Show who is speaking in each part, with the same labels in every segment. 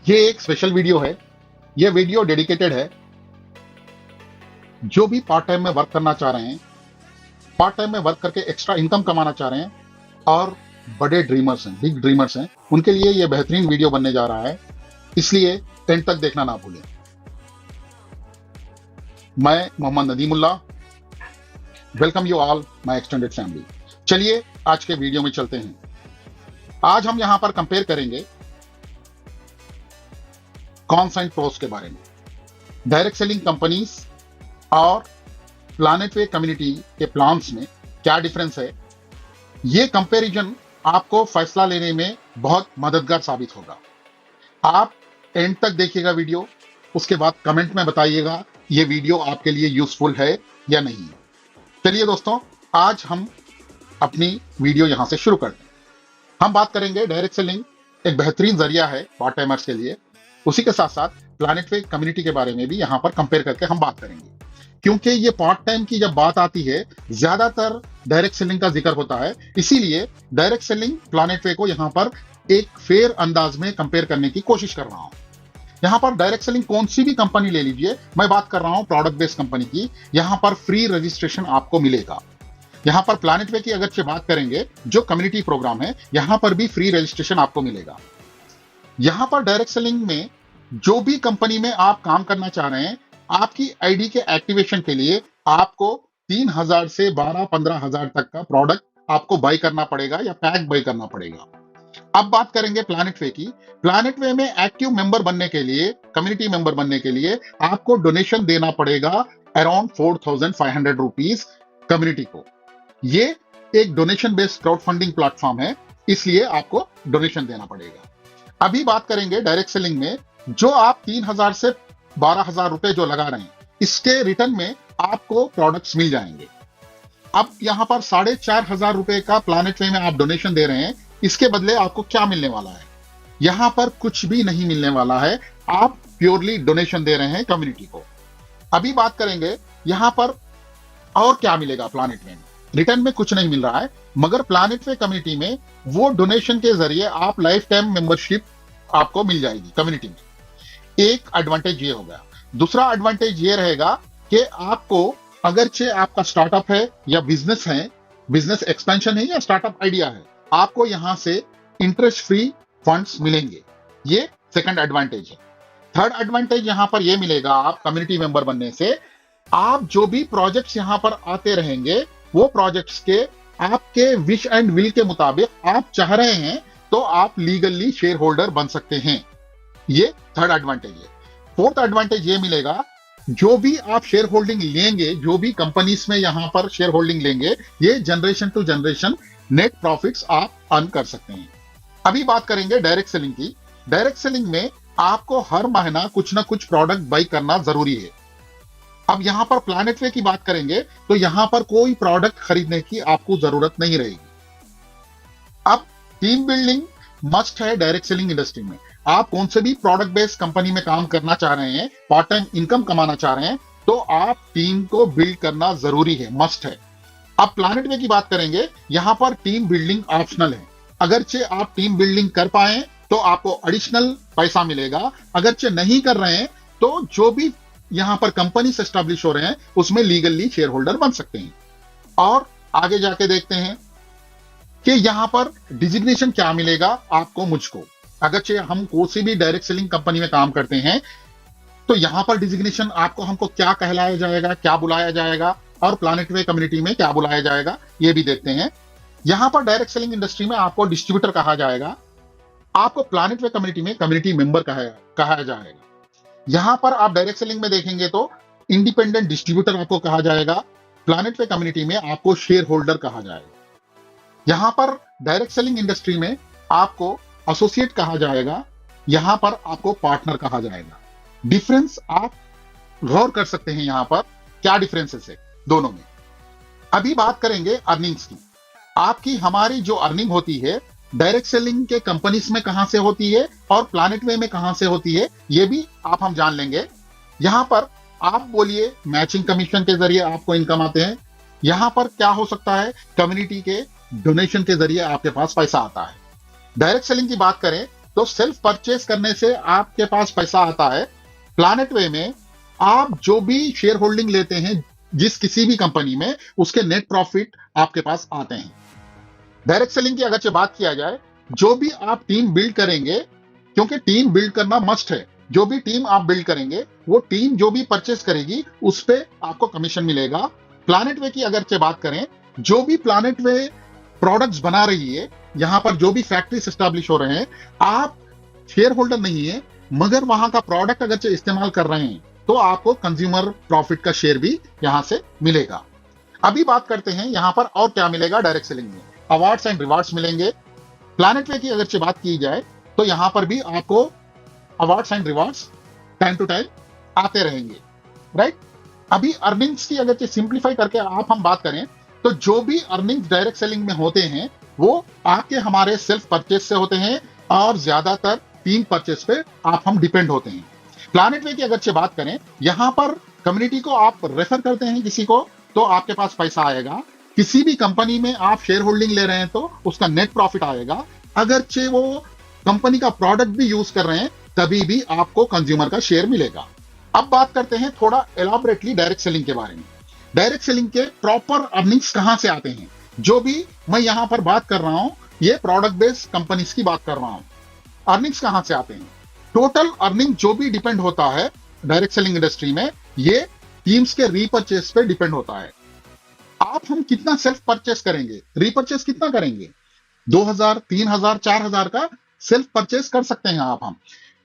Speaker 1: ये एक special video है। ये वीडियो डेडिकेटेड है जो भी पार्ट टाइम में वर्क करना चाह रहे हैं, पार्ट टाइम में वर्क करके एक्स्ट्रा इनकम कमाना चाह रहे हैं और बड़े ड्रीमर्स हैं, बिग ड्रीमर्स हैं, उनके लिए ये बेहतरीन वीडियो बनने जा रहा है। इसलिए एंड तक देखना ना भूलें। मैं Mohammad Nadeemulla, welcome you all my extended family. चलिए आज के वीडियो में चलते हैं। आज हम यहां पर कंपेयर करेंगे कॉन्स एंड प्रोस के बारे में, डायरेक्ट सेलिंग कंपनीज और प्लैनेट वे कम्युनिटी के प्लान्स में क्या डिफरेंस है। ये कंपैरिजन आपको फैसला लेने में बहुत मददगार साबित होगा। आप एंड तक देखिएगा वीडियो, उसके बाद कमेंट में बताइएगा ये वीडियो आपके लिए यूजफुल है या नहीं। चलिए दोस्तों, आज हम अपनी वीडियो यहां से शुरू करते हैं। हम बात करेंगे डायरेक्ट सेलिंग एक बेहतरीन जरिया है पार्ट टाइमर्स के लिए। उसी के साथ साथ प्लैनेट वे कम्युनिटी के बारे में भी यहां पर कंपेयर करके हम बात करेंगे, क्योंकि ये पार्ट टाइम की जब बात आती है ज्यादातर डायरेक्ट सेलिंग का जिक्र होता है। इसीलिए डायरेक्ट सेलिंग प्लैनेट वे को यहां पर एक फेयर अंदाज में कंपेयर करने की कोशिश कर रहा हूं। यहां पर डायरेक्ट सेलिंग कौन सी भी कंपनी ले लीजिए, मैं बात कर रहा हूं प्रोडक्ट बेस्ड कंपनी की, यहां पर फ्री रजिस्ट्रेशन आपको मिलेगा। यहां पर प्लैनेट वे की अगर बात करेंगे जो कम्युनिटी प्रोग्राम है, यहां पर भी फ्री रजिस्ट्रेशन आपको मिलेगा। यहां पर डायरेक्ट सेलिंग में जो भी कंपनी में आप काम करना चाह रहे हैं, आपकी आईडी के एक्टिवेशन के लिए आपको 3,000 से 12-15,000 तक का प्रोडक्ट आपको बाय करना पड़ेगा या पैक बाय करना पड़ेगा। अब बात करेंगे प्लैनेट वे की। प्लैनेट वे में एक्टिव मेंबर बनने के लिए, कम्युनिटी मेंबर बनने के लिए आपको डोनेशन देना पड़ेगा अराउंड 4,500 रुपीज कम्युनिटी को। ये एक donation based crowd funding platform है, इसलिए आपको डोनेशन देना पड़ेगा। अभी बात करेंगे डायरेक्ट सेलिंग में, जो आप 3,000 से 12,000 रुपए जो लगा रहे हैं, इसके रिटर्न में आपको प्रोडक्ट्स मिल जाएंगे। अब यहां पर 4,500 रुपए का प्लैनेट वे में आप डोनेशन दे रहे हैं, इसके बदले आपको क्या मिलने वाला है? यहां पर कुछ भी नहीं मिलने वाला है, आप प्योरली डोनेशन दे रहे हैं कम्युनिटी को। अभी बात करेंगे यहां पर और क्या मिलेगा प्लैनेट वे में। रिटर्न में कुछ नहीं मिल रहा है, मगर प्लैनेट वे कम्युनिटी में वो डोनेशन के जरिए आप लाइफ टाइम मेंबरशिप आपको मिल जाएगी कम्युनिटी में। एक एडवांटेज ये होगा। दूसरा एडवांटेज ये रहेगा कि आपको अगरचे आपका स्टार्टअप है या बिजनेस है, बिजनेस एक्सपेंशन है या स्टार्टअप आइडिया है, आपको यहां से इंटरेस्ट फ्री फंड्स मिलेंगे। ये सेकंड एडवांटेज है। थर्ड एडवांटेज यहां पर ये मिलेगा, आप कम्युनिटी मेंबर बनने से आप जो भी प्रोजेक्ट्स यहां पर आते रहेंगे, वो प्रोजेक्ट्स के आपके विश एंड विल के मुताबिक आप चाह रहे हैं तो आप लीगली शेयर होल्डर बन सकते हैं। ये थर्ड एडवांटेज है। फोर्थ एडवांटेज ये मिलेगा, जो भी आप शेयर होल्डिंग लेंगे, जो भी कंपनीज में यहां पर शेयर होल्डिंग लेंगे, ये generation to generation net profits आप अर्न कर सकते हैं। अभी बात करेंगे डायरेक्ट सेलिंग की। डायरेक्ट सेलिंग में आपको हर महीना कुछ ना कुछ प्रोडक्ट बाई करना जरूरी है। अब यहां पर प्लैनेट वे की बात करेंगे तो यहां पर कोई प्रोडक्ट खरीदने की आपको जरूरत नहीं रहेगी। अब टीम बिल्डिंग मस्ट है डायरेक्ट सेलिंग इंडस्ट्री में। आप कौन से भी प्रोडक्ट बेस्ड कंपनी में काम करना चाह रहे हैं, पार्ट टाइम इनकम कमाना चाह रहे हैं, तो आप टीम को बिल्ड करना जरूरी है, मस्ट है। अब प्लैनेट वे की बात करेंगे, यहां पर टीम बिल्डिंग ऑप्शनल है। अगरचे आप टीम बिल्डिंग कर पाए तो आपको एडिशनल पैसा मिलेगा, अगरचे नहीं कर रहे हैं तो जो भी यहां पर कंपनी से एस्टैब्लिश हो रहे हैं उसमें लीगली शेयर होल्डर बन सकते हैं। और आगे जाके देखते हैं कि यहां पर डिजिग्नेशन क्या मिलेगा आपको, मुझको। अगरचे हम कोई सी भी डायरेक्ट सेलिंग कंपनी में काम करते हैं तो यहां पर डिजिग्नेशन आपको हमको क्या कहलाया जाएगा, क्या बुलाया जाएगा, और प्लैनेट वे कम्युनिटी में क्या बुलाया जाएगा, ये भी देखते हैं। यहां पर डायरेक्ट सेलिंग इंडस्ट्री में आपको डिस्ट्रीब्यूटर कहा जाएगा, आपको प्लैनेट वे कम्युनिटी में कम्युनिटी मेंबर कहा जाएगा। यहां पर आप डायरेक्ट सेलिंग में देखेंगे तो इंडिपेंडेंट डिस्ट्रीब्यूटर आपको कहा जाएगा, प्लैनेट वे कम्युनिटी में आपको शेयर होल्डर कहा जाएगा। यहां पर डायरेक्ट सेलिंग इंडस्ट्री में आपको एसोसिएट कहा जाएगा, यहां पर आपको पार्टनर कहा जाएगा। डिफरेंस आप गौर कर सकते हैं यहां पर क्या डिफरेंसेस है दोनों में। अभी बात करेंगे अर्निंग्स की। आपकी हमारी जो अर्निंग होती है डायरेक्ट सेलिंग के कंपनीज में कहां से होती है और प्लैनेट वे में कहां से होती है, ये भी हम जान लेंगे। यहां पर आप बोलिए मैचिंग कमीशन के जरिए आपको इनकम आते हैं, यहां पर क्या हो सकता है, कम्युनिटी के डोनेशन के जरिए आपके पास पैसा आता है। डायरेक्ट सेलिंग की बात करें तो सेल्फ परचेस करने से आपके पास पैसा आता है। प्लैनेट वे में आप जो भी शेयर होल्डिंग लेते हैं जिस किसी भी कंपनी में, उसके नेट प्रॉफिट आपके पास आते हैं। डायरेक्ट सेलिंग की अगर बात किया जाए, जो भी आप टीम बिल्ड करेंगे, क्योंकि टीम बिल्ड करना मस्ट है, जो भी टीम आप बिल्ड करेंगे वो टीम जो भी परचेस करेगी उस पे आपको कमीशन मिलेगा। प्लैनेट वे की अगर बात करें, जो भी प्लैनेट वे प्रोडक्ट्स बना रही है, यहां पर जो भी फैक्ट्रीज एस्टैब्लिश हो रहे हैं, आप शेयर होल्डर नहीं है मगर वहां का प्रोडक्ट अगर इस्तेमाल कर रहे हैं तो आपको कंज्यूमर प्रॉफिट का शेयर भी यहां से मिलेगा। अभी बात करते हैं यहां पर और क्या मिलेगा डायरेक्ट सेलिंग में। अवार्ड्स एंड रिवार्ड्स मिलेंगे। प्लैनेट वे की अगर बात की जाए तो यहां पर भी आपको awards and rewards time to time आते रहेंगे, राइट। अभी अर्निंग्स की अगर सिंप्लीफाई करके हम बात करें तो जो भी अर्निंग्स डायरेक्ट सेलिंग में होते हैं वो आपके हमारे सेल्फ परचेस से होते हैं और ज्यादातर टीम परचेस पे हम डिपेंड होते हैं। प्लैनेट वे की अगर बात करें, यहां पर कम्युनिटी को आप रेफर करते हैं किसी को तो आपके पास पैसा आएगा। किसी भी कंपनी में आप शेयर होल्डिंग ले रहे हैं तो उसका नेट प्रॉफिट आएगा। अगरचे वो कंपनी का प्रोडक्ट भी यूज कर रहे हैं तभी भी आपको कंज्यूमर का शेयर मिलेगा। अब बात करते हैं थोड़ा एलॉबरेटली डायरेक्ट सेलिंग के बारे में। डायरेक्ट सेलिंग के प्रॉपर अर्निंग्स कहां से आते हैं? जो भी मैं यहां पर बात कर रहा हूं ये प्रोडक्ट बेस्ड कंपनीज की बात कर रहा हूं। अर्निंग्स कहां से आते हैं? टोटल अर्निंग जो भी डिपेंड होता है डायरेक्ट सेलिंग इंडस्ट्री में, ये टीम्स के रीपर्चेस पे डिपेंड होता है। हम कितना सेल्फ परचेस करेंगे, रीपर्चेस कितना करेंगे, 2000, 3000, 4000 का सेल्फ परचेस कर सकते हैं हम।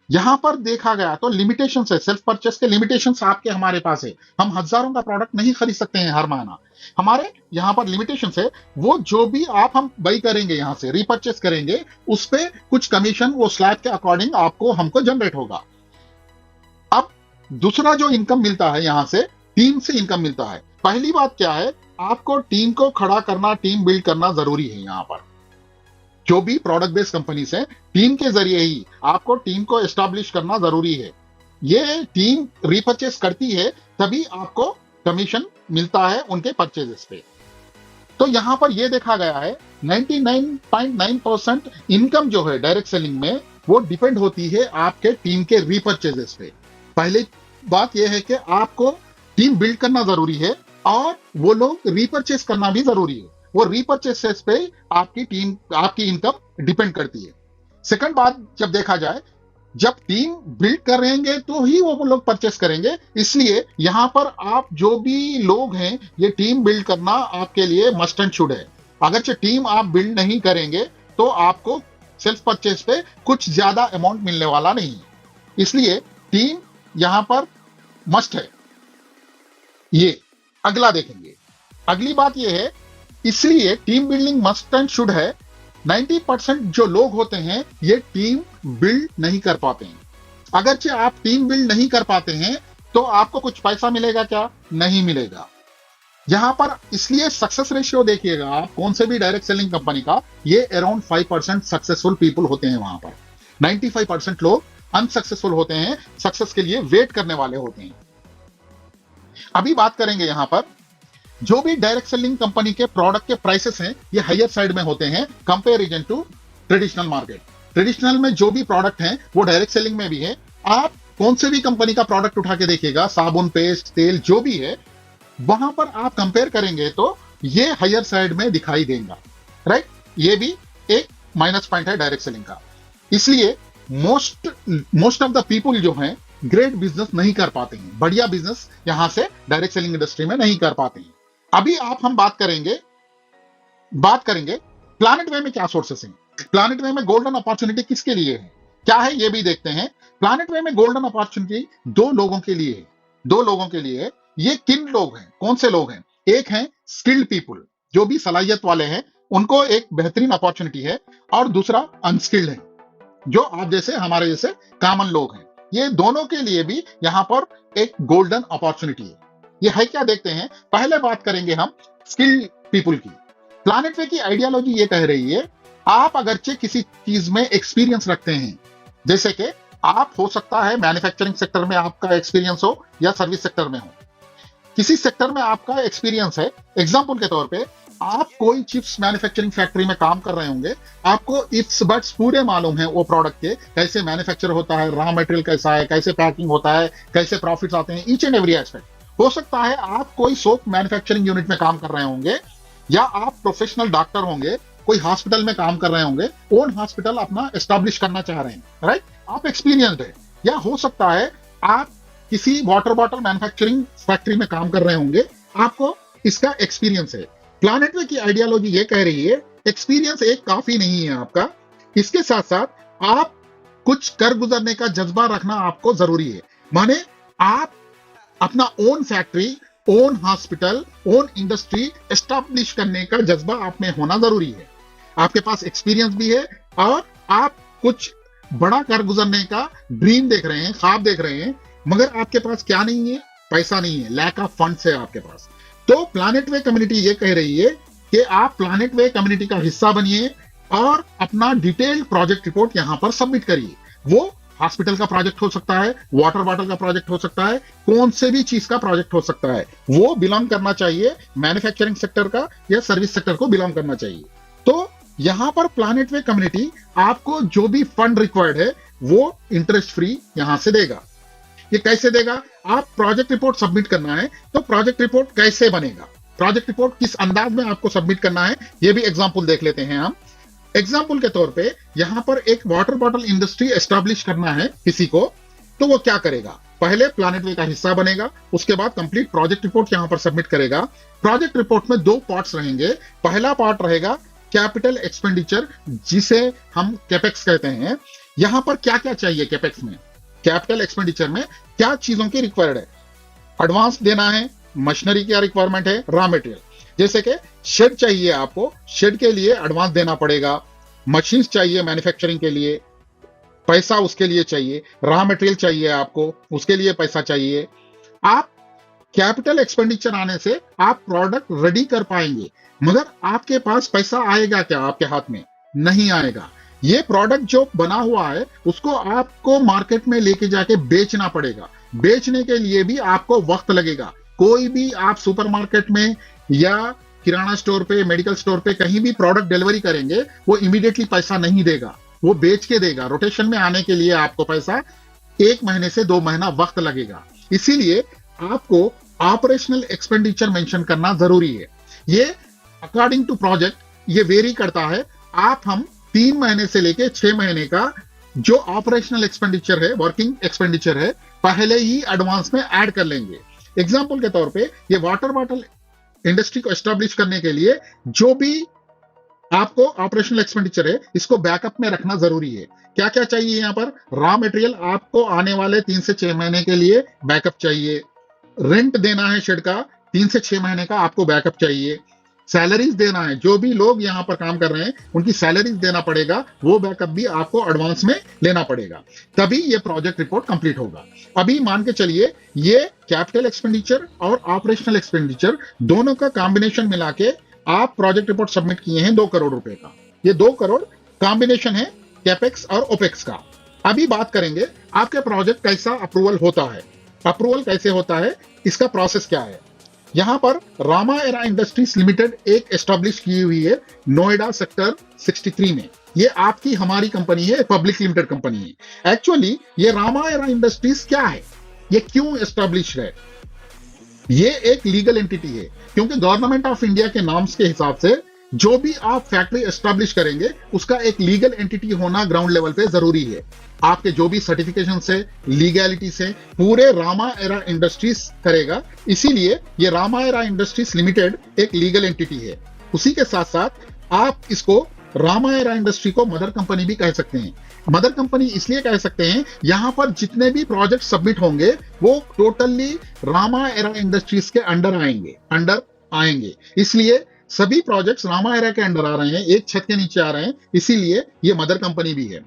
Speaker 1: यहां पर देखा गया तो लिमिटेशन है, सेल्फ परचेस के लिमिटेशन आपके हमारे पास है। हम हजारों का प्रोडक्ट नहीं खरीद सकते हैं हर महीना। हमारे यहां पर लिमिटेशन है, वो जो भी हम बाई करेंगे यहां से रीपर्चेस करेंगे उस पे कुछ कमीशन वो स्लैब के अकॉर्डिंग हमको जनरेट होगा। अब दूसरा जो इनकम मिलता है यहां से टीम से इनकम मिलता है। पहली बात क्या है, आपको टीम को खड़ा करना, टीम बिल्ड करना जरूरी है। यहां पर जो भी प्रोडक्ट बेस्ड कंपनीज है, टीम के जरिए ही आपको टीम को एस्टैब्लिश करना जरूरी है। ये टीम रीपर्चेस करती है तभी आपको कमीशन मिलता है उनके परचेजेस पे। तो यहां पर यह देखा गया है 99.9% इनकम जो है डायरेक्ट सेलिंग में वो डिपेंड होती है आपके टीम के रीपर्चेजेस पे। पहली बात यह है कि आपको टीम बिल्ड करना जरूरी है और वो लोग रीपर्चेस करना भी जरूरी है। वो रीपर्चेसेस पे आपकी इनकम डिपेंड करती है। सेकंड बात जब देखा जाए, जब टीम बिल्ड करेंगे तो ही वो लोग परचेस करेंगे। इसलिए यहां पर आप जो भी लोग हैं, ये टीम बिल्ड करना आपके लिए मस्ट एंड शुड है। अगर टीम आप बिल्ड नहीं करेंगे तो आपको सेल्फ परचेस पे कुछ ज्यादा अमाउंट मिलने वाला नहीं है। इसलिए टीम यहां पर मस्ट है। ये अगला देखेंगे। अगली बात यह है, इसलिए team building must and should है। 90% जो लोग होते हैं ये टीम बिल्ड नहीं कर पाते हैं। अगरचे आप टीम बिल्ड नहीं कर पाते हैं तो आपको कुछ पैसा मिलेगा क्या? नहीं मिलेगा। यहां पर इसलिए सक्सेस रेशियो देखिएगा आप कौन से भी डायरेक्ट सेलिंग कंपनी का, ये अराउंड 5% सक्सेसफुल पीपल होते हैं। वहां पर 95% लोग अनसक्सेसफुल होते हैं, सक्सेस के लिए वेट करने वाले होते हैं। अभी बात करेंगे यहां पर जो भी डायरेक्ट सेलिंग कंपनी के प्रोडक्ट के प्राइसेस हैं ये हायर साइड में होते हैं comparison to traditional market. Traditional में जो भी प्रोडक्ट हैं वो डायरेक्ट सेलिंग में भी है। आप कौन से भी कंपनी का प्रोडक्ट उठा के देखिएगा, साबुन, पेस्ट, तेल जो भी है, वहां पर आप कंपेयर करेंगे तो ये हायर साइड में दिखाई देगा, राइट। ये भी एक माइनस पॉइंट है डायरेक्ट सेलिंग का। इसलिए मोस्ट ऑफ द पीपल जो हैं ग्रेट बिजनेस नहीं कर पाते हैं, बढ़िया बिजनेस यहां से डायरेक्ट सेलिंग इंडस्ट्री में नहीं कर पाते हैं। अभी हम बात करेंगे प्लैनेट वे में क्या सोर्सेस हैं। प्लैनेट वे में गोल्डन अपॉर्चुनिटी किसके लिए है, क्या है, ये भी देखते हैं। प्लैनेट वे में गोल्डन अपॉर्चुनिटी दो लोगों के लिए है। ये किन लोग हैं, कौन से लोग हैं? एक है स्किल्ड पीपल, जो भी सलाहियत वाले हैं उनको एक बेहतरीन अपॉर्चुनिटी है, और दूसरा अनस्किल्ड है, जो आप जैसे हमारे जैसे कॉमन लोग हैं। ये दोनों के लिए भी यहां पर एक गोल्डन अपॉर्चुनिटी है। ये है क्या, देखते हैं। पहले बात करेंगे हम स्किल्ड पीपल की। प्लैनेट वे की आइडियोलॉजी ये कह रही है, आप अगरचे किसी चीज में एक्सपीरियंस रखते हैं, जैसे कि आप हो सकता है मैन्युफैक्चरिंग सेक्टर में आपका एक्सपीरियंस हो या सर्विस सेक्टर में हो, किसी सेक्टर में आपका एक्सपीरियंस है। एग्जांपल के तौर पे आप कोई चिप्स मैन्युफैक्चरिंग फैक्ट्री में काम कर रहे होंगे, आपको इफ्स बट्स पूरे मालूम है वो प्रोडक्ट के, कैसे मैन्युफैक्चर होता है, रॉ मटेरियल कैसा है, कैसे पैकिंग होता है, कैसे प्रॉफिट्स आते हैं, ईच एंड एवरी एस्पेक्ट। हो सकता है आप कोई सोप मैन्युफैक्चरिंग यूनिट में काम कर रहे होंगे, या आप प्रोफेशनल डॉक्टर होंगे, कोई हॉस्पिटल में काम कर रहे होंगे, ओन हॉस्पिटल अपना एस्टैब्लिश करना चाह रहे हैं, राइट? आप एक्सपीरियंस्ड है। या हो सकता है आप किसी वाटर बॉटल मैन्युफैक्चरिंग फैक्ट्री में काम कर रहे होंगे, आपको इसका एक्सपीरियंस है। प्लैनेट वे की आइडियोलॉजी ये कह रही है एक्सपीरियंस एक काफी नहीं है आपका, इसके साथ साथ आप कुछ कर गुजरने का जज्बा रखना आपको जरूरी है। माने आप अपना own factory, own hospital, own industry establish करने का जज्बा आप में होना जरूरी है। आपके पास एक्सपीरियंस भी है और आप कुछ बड़ा कर गुजरने का ड्रीम देख रहे हैं, ख्वाब देख रहे हैं, मगर आपके पास क्या नहीं है? पैसा नहीं है, लैक ऑफ फंड्स है आपके पास। तो प्लैनेट वे कम्युनिटी ये कह रही है कि आप प्लैनेट वे कम्युनिटी का हिस्सा बनिए और अपना डिटेल्ड प्रोजेक्ट रिपोर्ट यहां पर सबमिट करिए। वो हॉस्पिटल का प्रोजेक्ट हो सकता है, वाटर बॉटल का प्रोजेक्ट हो सकता है, कौन से भी चीज का प्रोजेक्ट हो सकता है। वो बिलोंग करना चाहिए मैन्युफैक्चरिंग सेक्टर का या सर्विस सेक्टर को बिलोंग करना चाहिए। तो यहां पर प्लैनेट वे कम्युनिटी आपको जो भी फंड रिक्वायर्ड है वो इंटरेस्ट फ्री यहां से देगा। ये कैसे देगा? आप प्रोजेक्ट रिपोर्ट सबमिट करना है, तो प्रोजेक्ट रिपोर्ट कैसे बनेगा, प्रोजेक्ट रिपोर्ट किस अंदाज में आपको सबमिट करना है, ये भी एग्जांपल देख लेते हैं हम। एग्जांपल के तौर पे यहां पर एक वाटर बॉटल इंडस्ट्री एस्टैब्लिश करना है किसी को, तो वो क्या करेगा? पहले प्लैनेट वे का हिस्सा बनेगा, उसके बाद कंप्लीट प्रोजेक्ट रिपोर्ट यहां पर सबमिट करेगा। प्रोजेक्ट रिपोर्ट में 2 पार्ट्स रहेंगे। पहला पार्ट रहेगा कैपिटल एक्सपेंडिचर, जिसे हम कैपेक्स कहते हैं। यहां पर क्या क्या चाहिए कैपेक्स में, कैपिटल एक्सपेंडिचर में क्या चीजों की रिक्वायर्ड है? एडवांस देना है, मशीनरी क्या रिक्वायरमेंट है, रॉ मटेरियल, जैसे कि शेड चाहिए आपको, शेड के लिए एडवांस देना पड़ेगा। मशीन्स चाहिए मैन्युफैक्चरिंग के लिए, पैसा उसके लिए चाहिए। रॉ मटेरियल चाहिए आपको, उसके लिए पैसा चाहिए। आप कैपिटल एक्सपेंडिचर आने से आप प्रोडक्ट रेडी कर पाएंगे, मगर आपके पास पैसा आएगा क्या? आपके हाथ में नहीं आएगा। ये प्रोडक्ट जो बना हुआ है उसको आपको मार्केट में लेके जाके बेचना पड़ेगा। बेचने के लिए भी आपको वक्त लगेगा। कोई भी आप सुपरमार्केट में या किराना स्टोर पे, मेडिकल स्टोर पे कहीं भी प्रोडक्ट डिलीवरी करेंगे, वो इमीडिएटली पैसा नहीं देगा, वो बेच के देगा। रोटेशन में आने के लिए आपको पैसा 1 महीने से 2 महीना वक्त लगेगा। इसीलिए आपको ऑपरेशनल एक्सपेंडिचर मेंशन करना जरूरी है। ये अकॉर्डिंग टू प्रोजेक्ट ये वेरी करता है। हम 3 महीने से लेके 6 महीने का जो ऑपरेशनल एक्सपेंडिचर है, वर्किंग एक्सपेंडिचर है, पहले ही एडवांस में ऐड कर लेंगे। एग्जांपल के तौर पे ये वाटर बॉटल इंडस्ट्री को एस्टैब्लिश करने के लिए जो भी आपको ऑपरेशनल एक्सपेंडिचर है, इसको बैकअप में रखना जरूरी है। क्या क्या चाहिए यहाँ पर? रॉ मटेरियल आपको आने वाले 3 से 6 महीने के लिए बैकअप चाहिए। रेंट देना है शेड का, 3 से 6 महीने का आपको बैकअप चाहिए। सैलरीज देना है, जो भी लोग यहाँ पर काम कर रहे हैं उनकी सैलरीज देना पड़ेगा, वो बैकअप भी आपको एडवांस में लेना पड़ेगा, तभी ये प्रोजेक्ट रिपोर्ट कंप्लीट होगा। अभी मान के चलिए ये कैपिटल एक्सपेंडिचर और ऑपरेशनल एक्सपेंडिचर दोनों का कॉम्बिनेशन मिला के आप प्रोजेक्ट रिपोर्ट सबमिट किए हैं 2 करोड़ रुपए का। ये 2 करोड़ कॉम्बिनेशन है कैपेक्स और ओपेक्स का। अभी बात करेंगे आपके प्रोजेक्ट कैसा अप्रूवल होता है। अप्रूवल कैसे होता है, इसका प्रोसेस क्या है? यहां पर रामा एरा इंडस्ट्रीज लिमिटेड एक एस्टैब्लिश की हुई है नोएडा सेक्टर 63 में। ये आपकी हमारी कंपनी है, पब्लिक लिमिटेड कंपनी है। एक्चुअली ये रामा एरा इंडस्ट्रीज क्या है, ये क्यों एस्टैब्लिश है? ये एक लीगल एंटिटी है, क्योंकि गवर्नमेंट ऑफ इंडिया के नॉर्म्स के हिसाब से जो भी आप फैक्ट्री एस्टैब्लिश करेंगे उसका एक लीगल एंटिटी होना ग्राउंड लेवल पे जरूरी है। आपके जो भी सर्टिफिकेशन से, लीगैलिटी से पूरे रामा एरा इंडस्ट्रीज करेगा। इसीलिए ये रामा एरा इंडस्ट्रीज लिमिटेड एक लीगल एंटिटी है। उसी के साथ साथ आप इसको रामा एरा इंडस्ट्री को मदर कंपनी भी कह सकते हैं। मदर कंपनी इसलिए कह सकते हैं, यहां पर जितने भी प्रोजेक्ट सबमिट होंगे वो टोटली रामा एरा इंडस्ट्रीज के अंडर आएंगे। इसलिए सभी प्रोजेक्ट्स रामा एरा के अंडर आ रहे हैं, एक छत के नीचे आ रहे हैं, इसीलिए ये मदर कंपनी भी है।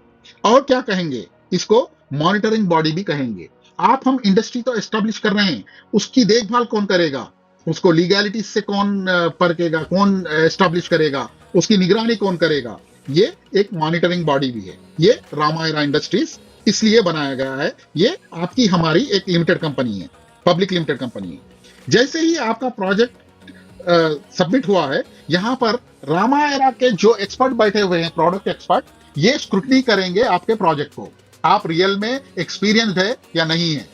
Speaker 1: और क्या कहेंगे, इसको मॉनिटरिंग बॉडी भी कहेंगे। हम इंडस्ट्री तो एस्टैब्लिश कर रहे हैं, उसकी देखभाल कौन करेगा, उसको लीगैलिटी से कौन परखेगा, कौन एस्टैब्लिश करेगा, उसकी निगरानी कौन करेगा, ये एक मॉनिटरिंग बॉडी भी है। ये रामा एरा इंडस्ट्रीज इसलिए बनाया गया है। ये आपकी हमारी एक लिमिटेड कंपनी है, पब्लिक लिमिटेड कंपनी है। जैसे ही आपका प्रोजेक्ट सबमिट हुआ है, यहाँ पर रामायरा के जो एक्सपर्ट बैठे हुए हैं, प्रोडक्ट एक्सपर्ट, ये स्क्रूटनी करेंगे आपके प्रोजेक्ट को, आप रियल में एक्सपीरियंस्ड है या नहीं है।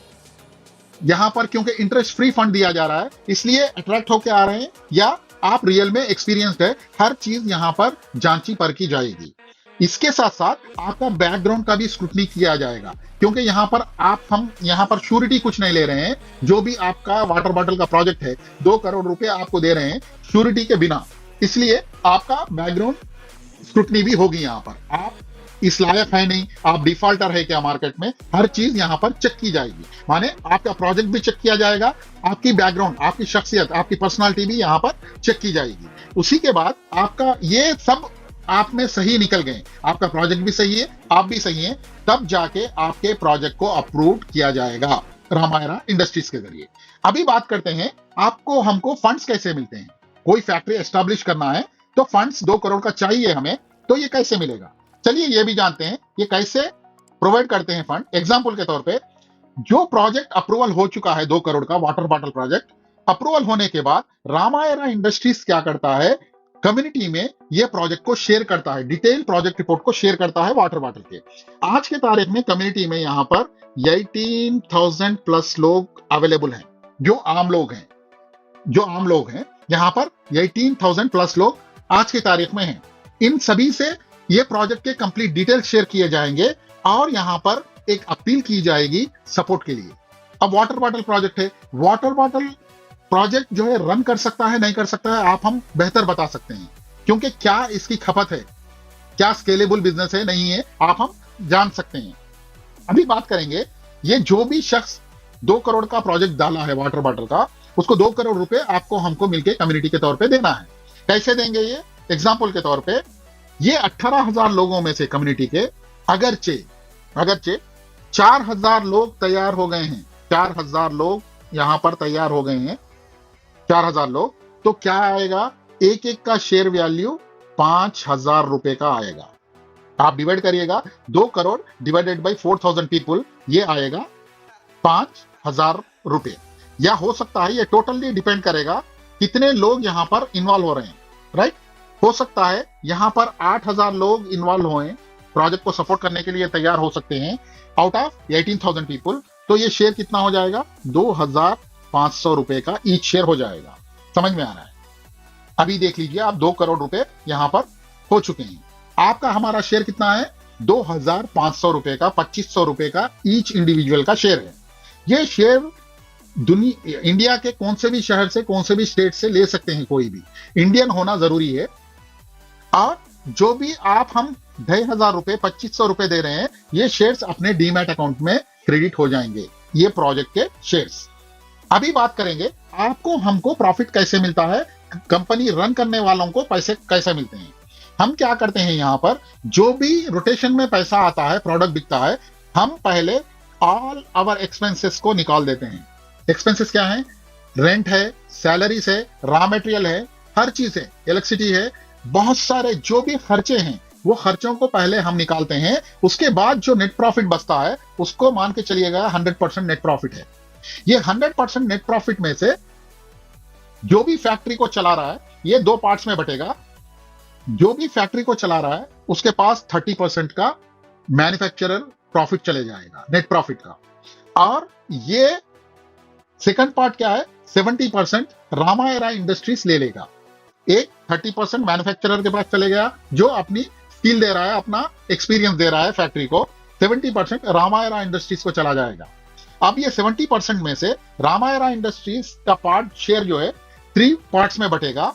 Speaker 1: यहाँ पर क्योंकि इंटरेस्ट फ्री फंड दिया जा रहा है, इसलिए अट्रैक्ट होके आ रहे हैं, या आप रियल में एक्सपीरियंस्ड है, हर चीज यहाँ पर जांची परखी जाएगी। इसके साथ साथ आपका बैकग्राउंड का भी स्क्रूटनी किया जाएगा, क्योंकि यहाँ पर हम यहाँ पर श्योरिटी कुछ नहीं ले रहे हैं। जो भी आपका वाटर बॉटल का प्रोजेक्ट है, 2 करोड़ रुपए आपको दे रहे हैं श्योरिटी के बिना, इसलिए आपका बैकग्राउंड स्क्रूटनी भी होगी। यहाँ पर आप इस लायक है नहीं, आप डिफॉल्टर है क्या मार्केट में, हर चीज यहाँ पर चेक की जाएगी। माने आपका प्रोजेक्ट भी चेक किया जाएगा, आपकी बैकग्राउंड, आपकी शख्सियत, आपकी पर्सनालिटी भी यहाँ पर चेक की जाएगी। उसी के बाद आपका ये सब आप में सही निकल गए, आपका प्रोजेक्ट भी सही है, आप भी सही हैं, तब जाके आपके प्रोजेक्ट को अप्रूव किया जाएगा रामायरा इंडस्ट्रीज के जरिए। अभी बात करते हैं आपको हमको फंड्स कैसे मिलते हैं। कोई फैक्ट्री एस्टैब्लिश करना है तो फंड्स 2 करोड़ का चाहिए हमें, तो ये कैसे मिलेगा, चलिए ये भी जानते हैं ये कैसे प्रोवाइड करते हैं फंड। एग्जाम्पल के तौर पे, जो प्रोजेक्ट अप्रूवल हो चुका है 2 करोड़ का वाटर बॉटल प्रोजेक्ट, अप्रूवल होने के बाद रामायरा इंडस्ट्रीज क्या करता है, कम्युनिटी में ये प्रोजेक्ट को शेयर करता है, डिटेल प्रोजेक्ट रिपोर्ट को शेयर करता है वाटर बॉटल के। आज के तारीख में कम्युनिटी में यहाँ पर 18,000 प्लस लोग अवेलेबल हैं, जो आम लोग हैं यहाँ पर 18,000 प्लस लोग आज की तारीख में हैं। इन सभी से ये प्रोजेक्ट के कंप्लीट डिटेल शेयर किए जाएंगे और यहाँ पर एक अपील की जाएगी सपोर्ट के लिए। अब वाटर बॉटल प्रोजेक्ट है, वाटर बॉटल प्रोजेक्ट जो है रन कर सकता है नहीं कर सकता है, आप हम बेहतर बता सकते हैं, क्योंकि क्या इसकी खपत है, क्या स्केलेबल बिजनेस है नहीं है, आप हम जान सकते हैं। अभी बात करेंगे, ये जो भी शख्स 2 करोड़ का प्रोजेक्ट डाला है वाटर बॉटल का, उसको 2 करोड़ रुपए आपको हमको मिलके कम्युनिटी के तौर पे देना है। कैसे देंगे ये, एग्जाम्पल के तौर पे, ये 18,000 लोगों में से कम्युनिटी के अगरचे 4,000 लोग तैयार हो गए हैं, 4,000 लोग यहां पर तैयार हो गए हैं, 4,000 लोग, तो क्या आएगा, एक एक का शेयर वैल्यू 5,000 रुपए का आएगा। आप डिवाइड करिएगा, 2 करोड़ डिवाइडेड बाई 4,000 पीपुल, ये आएगा 5,000 रुपए। या हो सकता है, ये टोटली डिपेंड करेगा कितने लोग यहां पर इन्वॉल्व हो रहे हैं, राइट। हो सकता है यहां पर 8,000 लोग इन्वॉल्व हुए, प्रोजेक्ट को सपोर्ट करने के लिए तैयार हो सकते हैं आउट ऑफ 18,000 पीपुल, तो ये शेयर कितना हो जाएगा, 2,500 रुपए का ईच शेयर हो जाएगा। समझ में आ रहा है। अभी देख लीजिए, आप 2 करोड़ रुपए यहां पर हो चुके हैं, आपका हमारा शेयर कितना है, 2,500 रुपए का, 2,500 रुपए का ईच इंडिविजुअल का शेयर है। ये शेयर इंडिया के कौन से भी शहर से, कौन से भी स्टेट से ले सकते हैं, कोई भी इंडियन होना जरूरी है। और जो भी आप हम 2,500 रुपए, 2,500 रुपए दे रहे हैं, ये शेयर्स अपने डीमैट अकाउंट में क्रेडिट हो जाएंगे, ये प्रोजेक्ट के शेयर्स। अभी बात करेंगे आपको हमको प्रॉफिट कैसे मिलता है, कंपनी रन करने वालों को पैसे कैसे मिलते हैं। हम क्या करते हैं, यहां पर जो भी रोटेशन में पैसा आता है, प्रोडक्ट बिकता है, हम पहले ऑल आवर एक्सपेंसेस को निकाल देते हैं। एक्सपेंसेस क्या है, रेंट है, सैलरीज है, रॉ मटेरियल है, हर चीज है, इलेक्ट्रिसिटी है, बहुत सारे जो भी खर्चे हैं, वो खर्चों को पहले हम निकालते हैं। उसके बाद जो नेट प्रॉफिट बचता है, उसको मान के चलिएगा 100% नेट प्रॉफिट है। ये 100% नेट प्रॉफिट में से जो भी फैक्ट्री को चला रहा है, ये 2 पार्ट्स में बटेगा। जो भी फैक्ट्री को चला रहा है, उसके पास 30% का मैन्युफैक्चरर प्रॉफिट चले जाएगा, नेट प्रॉफिट का। और ये सेकंड पार्ट क्या है, 70% रामायरा इंडस्ट्रीज ले लेगा। एक 30% मैन्युफैक्चरर के पास चले गया, जो अपनी स्किल दे रहा है, अपना एक्सपीरियंस दे रहा है फैक्ट्री को। 70% रामायरा इंडस्ट्रीज को चला जाएगा। अब ये 70% में से रामायरा इंडस्ट्रीज का पार्ट शेयर जो है 3 पार्ट्स में बटेगा।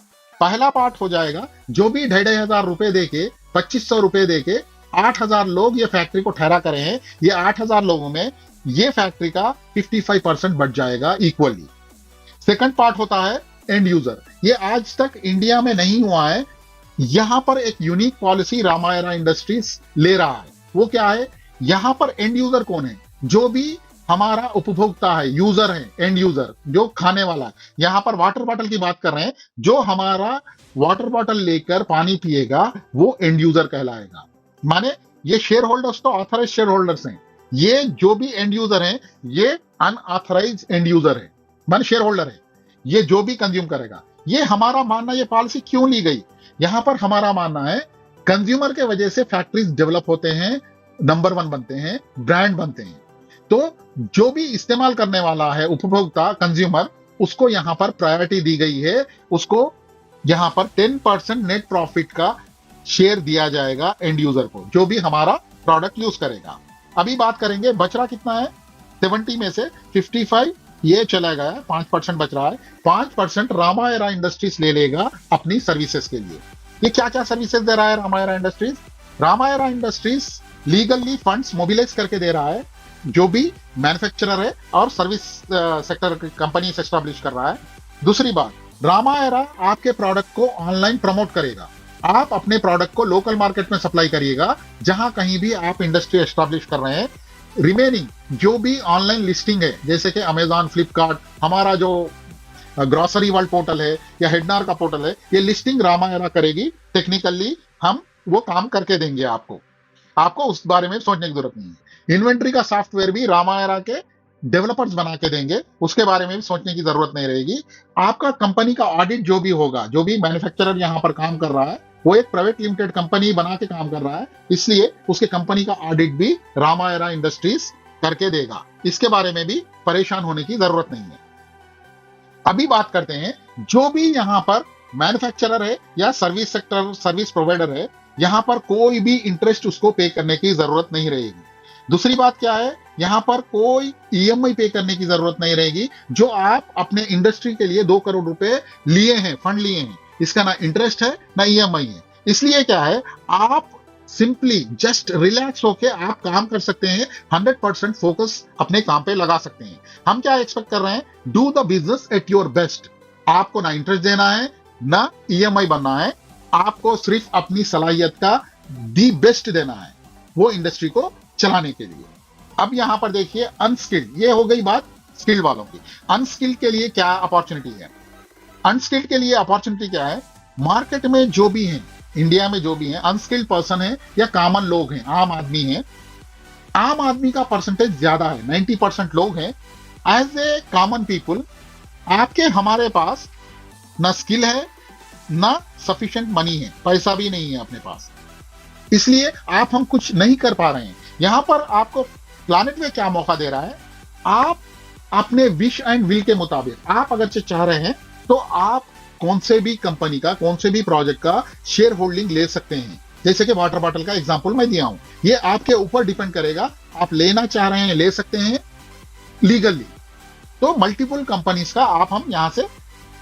Speaker 1: पहला पार्ट हो जाएगा, जो भी 2,500 रुपए देके, 2,500 रुपए देके 8,000 लोग ये फैक्ट्री को ठहरा करे हैं, ये 8,000 लोगों में ये फैक्ट्री का 55% बच जाएगा इक्वली। सेकंड पार्ट होता है एंड यूजर। ये आज तक इंडिया में नहीं हुआ है, यहां पर एक यूनिक पॉलिसी रामायरा इंडस्ट्रीज ले रहा है। वो क्या है, यहां पर एंड यूजर कौन है, जो भी हमारा उपभोक्ता है, यूजर है, एंड यूजर जो खाने वाला है। यहां पर वाटर बॉटल की बात कर रहे हैं, जो हमारा वाटर बॉटल लेकर पानी पिएगा, वो एंड यूजर कहलाएगा। माने ये शेयर होल्डर्स तो ऑथराइज शेयर होल्डर्स हैं, ये जो भी एंड यूजर हैं, ये अनऑथराइज एंड यूजर है, माने शेयर होल्डर है। ये जो भी कंज्यूम करेगा, ये हमारा मानना, ये पॉलिसी क्यों ली गई? यहां पर हमारा मानना है कंज्यूमर के वजह से फैक्ट्रीज डेवलप होते हैं, नंबर वन बनते हैं, ब्रांड बनते हैं। तो जो भी इस्तेमाल करने वाला है, उपभोक्ता, कंज्यूमर, उसको यहां पर प्रायोरिटी दी गई है। उसको यहां पर 10% नेट प्रॉफिट का शेयर दिया जाएगा एंड यूजर को, जो भी हमारा प्रोडक्ट यूज करेगा। अभी बात करेंगे बच रहा कितना है। 70 में से 55 ये चला गया, 5% बच रहा है। 5% रामायरा इंडस्ट्रीज ले लेगा अपनी सर्विसेज के लिए। ये क्या क्या सर्विसेज दे रहा है Ramayra industries? Ramayra industries legally funds mobilise करके दे रहा है, जो भी मैन्युफैक्चरर है और सर्विस सेक्टर कंपनी से एस्टैब्लिश कर रहा है। दूसरी बात, रामायरा आपके प्रोडक्ट को ऑनलाइन प्रमोट करेगा। आप अपने प्रोडक्ट को लोकल मार्केट में सप्लाई करिएगा, जहां कहीं भी आप इंडस्ट्री एस्टैब्लिश कर रहे हैं। रिमेनिंग जो भी ऑनलाइन लिस्टिंग है, जैसे कि अमेजॉन, फ्लिपकार्ट, हमारा जो ग्रोसरी वर्ल्ड पोर्टल है या हेडनार का पोर्टल है, ये लिस्टिंग रामायरा करेगी। टेक्निकली हम वो काम करके देंगे आपको। आपको उस बारे में सोचने की जरूरत नहीं है। इन्वेंट्री का सॉफ्टवेयर भी रामायरा के डेवलपर्स बना के देंगे, उसके बारे में भी सोचने की जरूरत नहीं रहेगी। आपका कंपनी का ऑडिट जो भी होगा, जो भी मैन्युफैक्चरर यहां पर काम कर रहा है, वो एक प्राइवेट लिमिटेड कंपनी बना के काम कर रहा है, इसलिए उसके कंपनी का ऑडिट भी रामायरा इंडस्ट्रीज करके देगा। इसके बारे में भी परेशान होने की जरूरत नहीं है। अभी बात करते हैं, जो भी यहां पर मैन्युफैक्चरर है या सर्विस सेक्टर सर्विस प्रोवाइडर है, यहां पर कोई भी इंटरेस्ट उसको पे करने की जरूरत नहीं रहेगी। दूसरी बात क्या है, यहां पर कोई ईएमआई पे करने की जरूरत नहीं रहेगी। जो आप अपने इंडस्ट्री के लिए 2 करोड़ रुपए लिए हैं, फंड लिए हैं, इसका ना इंटरेस्ट है ना ईएमआई है। इसलिए क्या है, आप सिंपली जस्ट रिलैक्स होके आप काम कर सकते हैं। 100% फोकस अपने काम पे लगा सकते हैं। हम क्या एक्सपेक्ट कर रहे हैं, do the business at your best. आपको ना इंटरेस्ट देना है ना ईएमआई बनना है, आपको सिर्फ अपनी सलाहियत का दी बेस्ट देना है वो इंडस्ट्री को चलाने के लिए। अब यहां पर देखिए, अनस्किल्ड, ये हो गई बात स्किल्ड वालों की। अनस्किल्ड के लिए क्या अपॉर्चुनिटी है? अनस्किल्ड के लिए अपॉर्चुनिटी क्या है? मार्केट में जो भी हैं, इंडिया में जो भी हैं, अनस्किल्ड पर्सन है या कॉमन लोग हैं, आम आदमी है, आम आदमी का परसेंटेज ज्यादा है, 90% लोग हैं। एज ए कॉमन पीपुल, आपके हमारे पास ना स्किल है ना सफिशिएंट मनी है, पैसा भी नहीं है अपने पास, इसलिए आप हम कुछ नहीं कर पा रहे हैं। यहां पर आपको प्लैनेट वे क्या मौका दे रहा है, आप अपने विश एंड विल के मुताबिक, आप अगर चाह रहे हैं तो आप कौन से भी कंपनी का, कौन से भी प्रोजेक्ट का शेयर होल्डिंग ले सकते हैं। जैसे कि वाटर बॉटल का एग्जांपल मैं दिया हूं, ये आपके ऊपर डिपेंड करेगा, आप लेना चाह रहे हैं ले सकते हैं लीगली। तो मल्टीपल कंपनीज का आप हम यहां से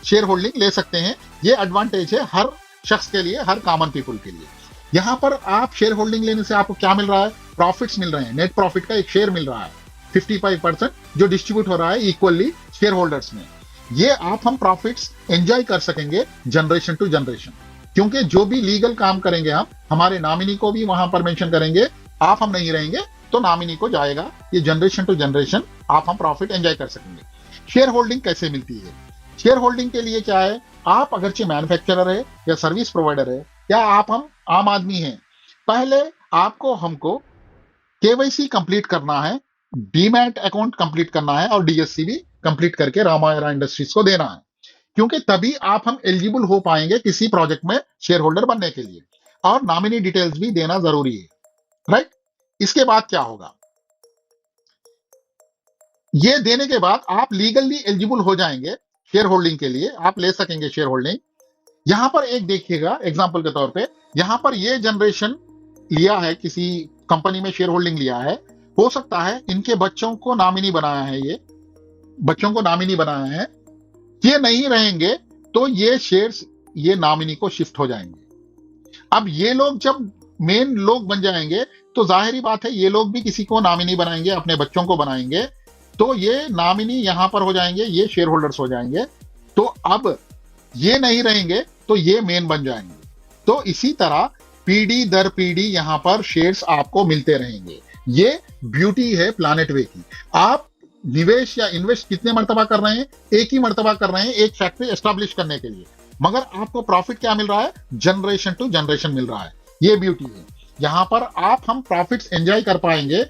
Speaker 1: शेयर होल्डिंग ले सकते हैं। ये एडवांटेज है हर शख्स के लिए, हर कॉमन पीपल के लिए। यहां पर आप शेयर होल्डिंग लेने से आपको क्या मिल रहा है? प्रॉफिट्स मिल रहे हैं, नेट प्रॉफिट का एक शेयर मिल रहा है 55% जो डिस्ट्रीब्यूट हो रहा है इक्वली शेयर होल्डर्स में। ये आप हम प्रॉफिट्स एंजॉय कर सकेंगे जनरेशन टू जनरेशन, क्योंकि जो भी लीगल काम करेंगे हम, हमारे नॉमिनी को भी वहां पर मेंशन करेंगे। आप हम नहीं रहेंगे तो नॉमिनी को जाएगा। ये जनरेशन टू जनरेशन आप हम प्रॉफिट एंजॉय कर सकेंगे। शेयर होल्डिंग कैसे मिलती है? शेयर होल्डिंग के लिए क्या है, आप अगरचे मैन्युफैक्चरर है या सर्विस प्रोवाइडर है या आप हम आम आदमी हैं, पहले आपको हमको केवाईसी कंप्लीट करना है, डीमैट अकाउंट कंप्लीट करना है और डीएससी भी कंप्लीट करके रामायरा इंडस्ट्रीज को देना है, क्योंकि तभी आप हम एलिजिबल हो पाएंगे किसी प्रोजेक्ट में शेयर होल्डर बनने के लिए। और नॉमिनी डिटेल्स भी देना जरूरी है, राइट? इसके बाद क्या होगा, ये देने के बाद आप लीगली एलिजिबल हो जाएंगे शेयर होल्डिंग के लिए, आप ले सकेंगे शेयर होल्डिंग। यहां पर एक देखिएगा एग्जांपल के तौर पे, यहां पर ये जनरेशन लिया है, किसी कंपनी में शेयर होल्डिंग लिया है, हो सकता है इनके बच्चों को नॉमिनी बनाया है, ये बच्चों को नॉमिनी बनाया है, ये नहीं रहेंगे तो ये शेयर्स ये नॉमिनी को शिफ्ट हो जाएंगे। अब ये लोग जब मेन लोग बन जाएंगे तो जाहिर बात है ये लोग भी किसी को नॉमिनी बनाएंगे, अपने बच्चों को बनाएंगे, तो ये नॉमिनी यहां पर हो जाएंगे, ये शेयर होल्डर्स हो जाएंगे। तो अब ये नहीं रहेंगे तो ये मेन बन जाएंगे। तो इसी तरह पीढ़ी दर पीढ़ी यहां पर शेयर्स आपको मिलते रहेंगे। ये ब्यूटी है प्लैनेट वे की। आप निवेश या इन्वेस्ट कितने मर्तबा कर रहे हैं? एक ही मर्तबा कर रहे हैं, एक फैक्ट्री एस्टैब्लिश करने के लिए, मगर आपको प्रॉफिट क्या मिल रहा है? जनरेशन टू जनरेशन मिल रहा है। ये ब्यूटी है, यहां पर आप हम प्रॉफिट्स एंजॉय कर पाएंगे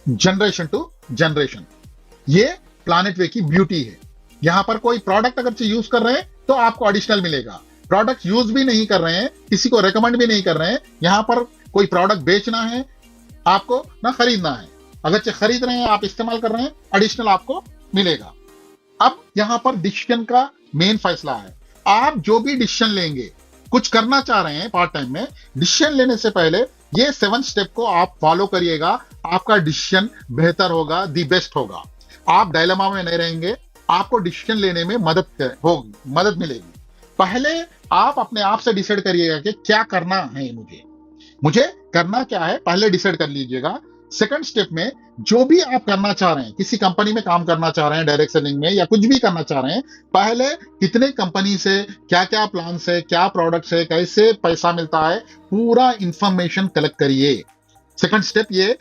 Speaker 1: जनरेशन टू जनरेशन। ये प्लैनेट वे की ब्यूटी है। यहां पर कोई प्रोडक्ट अगर यूज कर रहे हैं तो आपको एडिशनल मिलेगा। प्रोडक्ट यूज भी नहीं कर रहे हैं, किसी को रेकमेंड भी नहीं कर रहे हैं, यहां पर कोई प्रोडक्ट बेचना है आपको ना खरीदना है, अगर खरीद रहे हैं आप इस्तेमाल कर रहे हैं, एडिशनल आपको मिलेगा। अब यहां पर डिसीजन का मेन फैसला है। आप जो भी डिसीजन लेंगे, कुछ करना चाह रहे हैं पार्ट टाइम में, डिसीजन लेने से पहले ये 7 स्टेप को आप फॉलो करिएगा, आपका डिसीजन बेहतर होगा, दी बेस्ट होगा। आप डायलेमा में नहीं रहेंगे, आपको डिसीजन लेने में मदद मिलेगी। पहले आप अपने आप से डिसाइड करिएगा कि क्या करना है, मुझे करना क्या है, पहले डिसाइड कर लीजिएगा। सेकंड स्टेप में जो भी आप करना चाह रहे हैं, किसी कंपनी में काम करना चाह रहे हैं, डायरेक्ट सेलिंग में या कुछ भी करना चाह रहे हैं, पहले कितने कंपनी से, क्या क्या प्लान है, क्या प्रोडक्ट्स है, कैसे पैसा मिलता है, पूरा इंफॉर्मेशन कलेक्ट करिए। सेकंड स्टेप ये,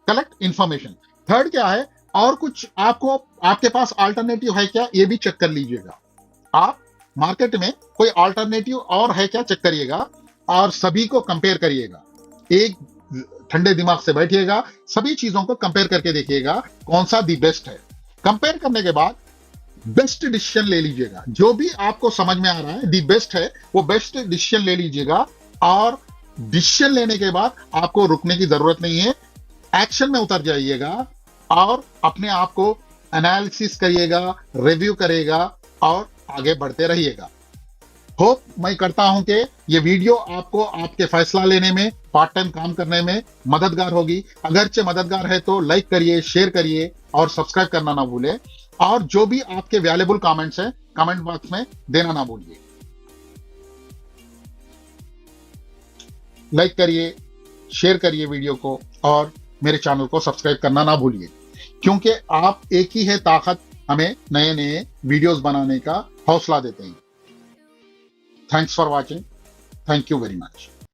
Speaker 1: कलेक्ट इंफॉर्मेशन। थर्ड क्या है, और कुछ आपके पास अल्टरनेटिव है क्या, ये भी चेक कर लीजिएगा। आप मार्केट में कोई अल्टरनेटिव और है क्या चेक करिएगा, और सभी को कंपेयर करिएगा। एक ठंडे दिमाग से बैठिएगा, सभी चीजों को कंपेयर करके देखिएगा कौन सा दी बेस्ट है। कंपेयर करने के बाद बेस्ट डिसीजन ले लीजिएगा। जो भी आपको समझ में आ रहा है दी बेस्ट है, वो बेस्ट डिसीजन ले लीजिएगा। और डिसीजन लेने के बाद आपको रुकने की जरूरत नहीं है, एक्शन में उतर जाइएगा और अपने आप को एनालिसिस करिएगा, रिव्यू करेगा और आगे बढ़ते रहिएगा। होप मैं करता हूं कि ये वीडियो आपको आपके फैसला लेने में, पार्ट टाइम काम करने में मददगार होगी। अगरचे मददगार है तो लाइक करिए, शेयर करिए और सब्सक्राइब करना ना भूलें। और जो भी आपके वैल्यूएबल कमेंट्स हैं, कमेंट बॉक्स में देना ना भूलिए। लाइक करिए, शेयर करिए वीडियो को और मेरे चैनल को सब्सक्राइब करना ना भूलिए, क्योंकि आप एक ही है ताकत हमें नए नए वीडियोस बनाने का हौसला देते हैं। Thanks for watching. Thank you very much.